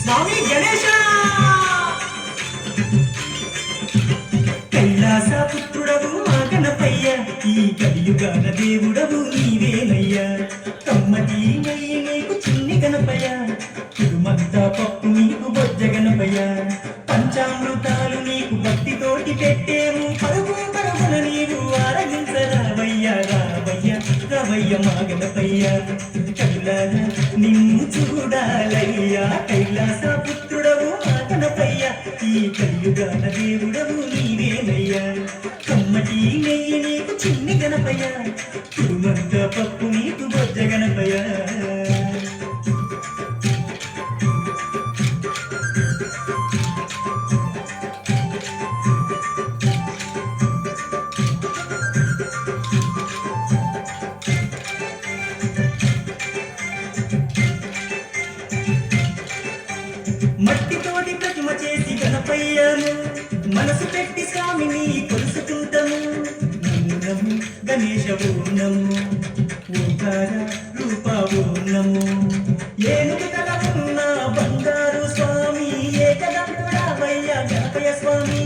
స్వామి గణేశ కైలాస పుత్రుడవు మా గణపయ్య ఈ కలియుగాన దేవుడవు నీవేనయ్యా కమ్మటి నెయ్యి నీకు చిన్ని గణపయ్య తిరుమంతా పప్పు నీకు బొజ్జ గణపయ్య పంచామృతాలు నీకు భక్తితోటి పెట్టేము పరుగు పరుగున నీవు ఆరగించరావయ్యా రావయ్య రావయ్య మా గణపయ్య కళ్ళారా నిన్ను చూడాలయ్యా కైలాస పుత్రుడవు మా గణపయ్య ఈ కలియుగాన దేవుడవు నీవేనయ్యా కమ్మటి నెయ్యి నీకు చిన్ని గణపయ్య తిరుమంతా పప్పు నీకు బొజ్జ గణపయ్య మట్టితోటి ప్రతిమ చేసి గణపయ్యను మనసు పెట్టి స్వామిని కొలుసుకుంటాము నము గణేశ ఓనము ఓంకార రూప ఓనము ఏనుగు తల ఉన్న బంగారు స్వామి ఏకదంతుడావయ్య గణపయ్య స్వామి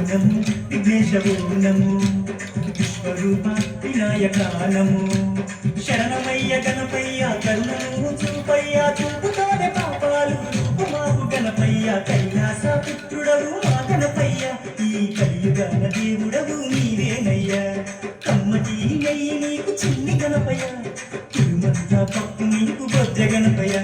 నము విఘ్నేశ ఓనము విశ్వరూప వినాయక నము శరణమయ్య గణపయ్య కరుణము చూపయ్య చూపుతోనే పాపాలు రూపుమాపు గణపయ్య కైలాస పుత్రుడవు మా గణపయ్య ఈ కలియుగాన దేవుడవు నీవేనయ్యా కమ్మటి నెయ్యి నీకు చిన్ని గణపయ్య తిరుమంతా పప్పు నీకు బొజ్జ గణపయ్య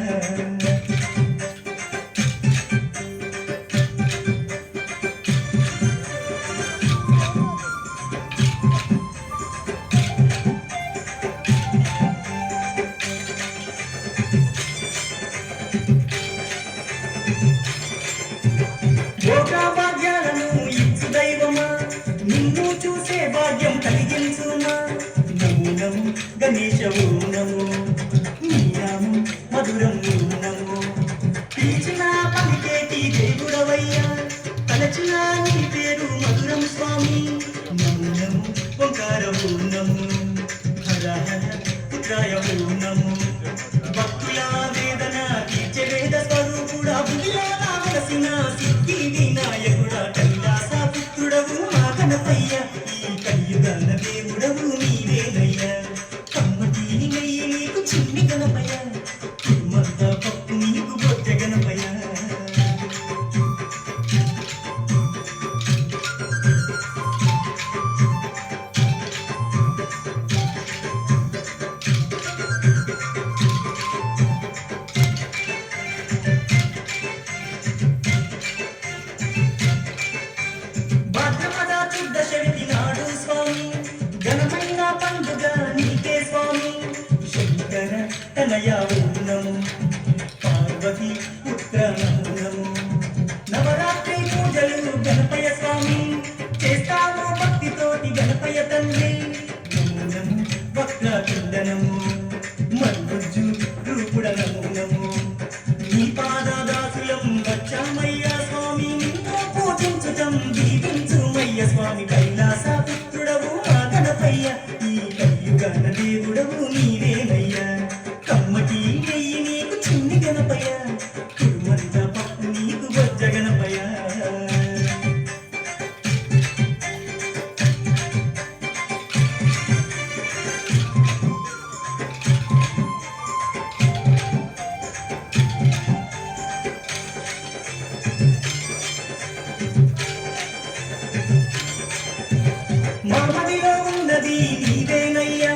భాగ్యాలను ఇచ్చు దైవమా నిన్ను చూసే భాగ్యం కలిగించుమా నమో నమో గణేశ ఓనము నీనాము మధురం నమో పిలిచిన పలికేటి దేవుడవయ్యా తలచిన నీ పేరు మధురం స్వామి నమో నమో ఓంకార ఓనము హర హర పుత్రాయ ఓనము భక్తుల వేదన తీర్చే వేద స్వరూపుడా భూమిలో నావలసిన సిద్ధి వినాయకుడా కైలాస పుత్రుడవు మా గణపయ్య ఈ కలియుగాన దేవుడవు నీవేనయ్యా కమ్మటి నెయ్యి నీకు చిన్ని గణపయ్య తిరుమంతా పప్పు నీకు బొజ్జ గణపయ్య ఘనమైన పండుగ నీకే స్వామి శంకర తనయ ఓనము పార్వతి పుత్ర నమో నవరాత్రి పూజలు గణపయ్య స్వామి చేస్తాము భక్తితోటి గణపయ్య తండ్రి నమో వక్ర కుందనము మల్లుజ్జు రూపుడ నమో నీ పాదదాసులం వచ్చామయ్యా స్వామి నిన్ను పూజించుటం దీవించుమయ్య స్వామి కైలాస పుత్రుడవు మా గణపయ్య ఈ కలియుగాన దేవుడవు నీవేనయ్యా కమ్మటి నెయ్యి నీకు చిన్ని గణపయ్య తిరుమంతా పప్పు నీకు బొజ్జ గణపయ్య మమదిలో ఉన్నది నీవేనయ్యా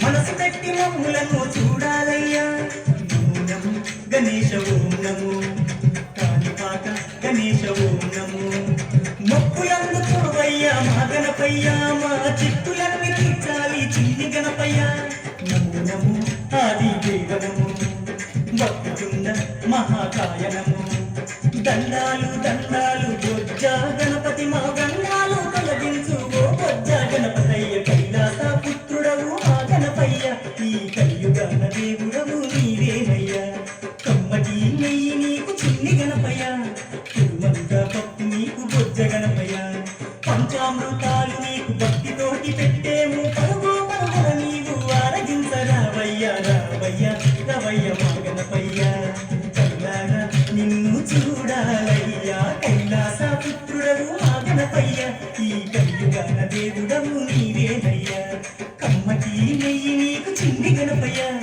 మనసు పెట్టి మమ్ములను చూడాలయ్యా నమో గణేశ ఓనము కాణిపాక గణేశ ఓనము మొక్కులను చూడవయ్యా మా గణపయ్య మా చిత్తులన్నీ తీర్చాలి చిన్ని గణపయ్య నమో నమో ఆది దేవనము భక్తున్న మహాకాయనము దండాలు దండాలు బొజ్జ గణపతి మా గండాలు తొలగించు ఓ బొజ్జ గణపతయ్య కైలాస పుత్రుడవు మా గణపయ్య ఈ కలియుగ చిన్ని గణపయ్య